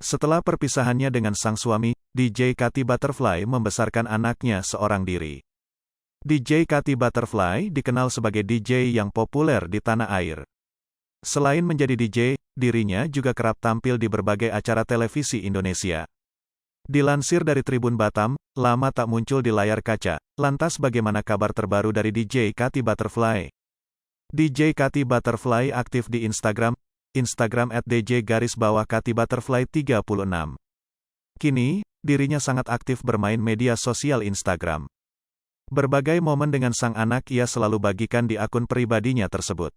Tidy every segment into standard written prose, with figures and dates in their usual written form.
Setelah perpisahannya dengan sang suami, DJ Katy Butterfly membesarkan anaknya seorang diri. DJ Katy Butterfly dikenal sebagai DJ yang populer di tanah air. Selain menjadi DJ, dirinya juga kerap tampil di berbagai acara televisi Indonesia. Dilansir dari Tribun Batam, lama tak muncul di layar kaca. Lantas bagaimana kabar terbaru dari DJ Katy Butterfly? DJ Katy Butterfly aktif di Instagram @dj_Katy_Butterfly36. Kini, dirinya sangat aktif bermain media sosial Instagram. Berbagai momen dengan sang anak ia selalu bagikan di akun pribadinya tersebut.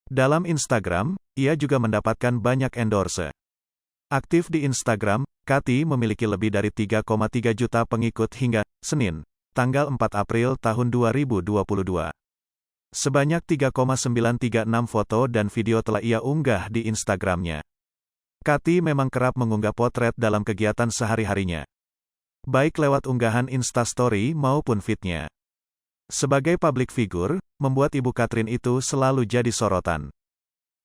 Dalam Instagram, ia juga mendapatkan banyak endorse. Aktif di Instagram, Katy memiliki lebih dari 3,3 juta pengikut hingga Senin, tanggal 4 April tahun 2022. Sebanyak 3,936 foto dan video telah ia unggah di Instagramnya. Katy memang kerap mengunggah potret dalam kegiatan sehari-harinya, baik lewat unggahan Instastory maupun feed-nya. Sebagai public figure, membuat Ibu Katrin itu selalu jadi sorotan.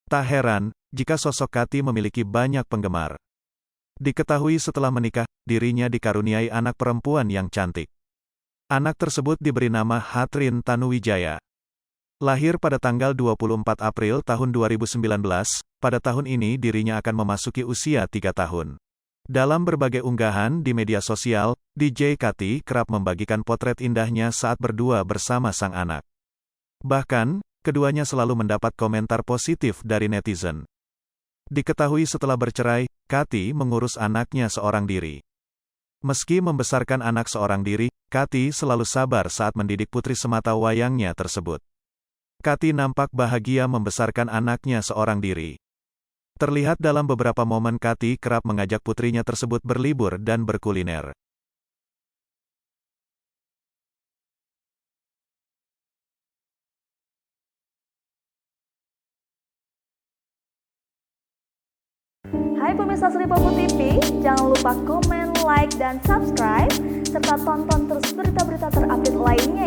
Tak heran, jika sosok Katy memiliki banyak penggemar. Diketahui setelah menikah, dirinya dikaruniai anak perempuan yang cantik. Anak tersebut diberi nama Hatrin Tanuwijaya. Lahir pada tanggal 24 April tahun 2019, pada tahun ini dirinya akan memasuki usia 3 tahun. Dalam berbagai unggahan di media sosial, DJ Katy kerap membagikan potret indahnya saat berdua bersama sang anak. Bahkan, keduanya selalu mendapat komentar positif dari netizen. Diketahui setelah bercerai, Katy mengurus anaknya seorang diri. Meski membesarkan anak seorang diri, Katy selalu sabar saat mendidik putri semata wayangnya tersebut. Katy nampak bahagia membesarkan anaknya seorang diri. Terlihat dalam beberapa momen Katy kerap mengajak putrinya tersebut berlibur dan berkuliner. Hai pemirsa Sri Popo TV, jangan lupa komen, like, dan subscribe, serta tonton terus berita-berita terupdate lainnya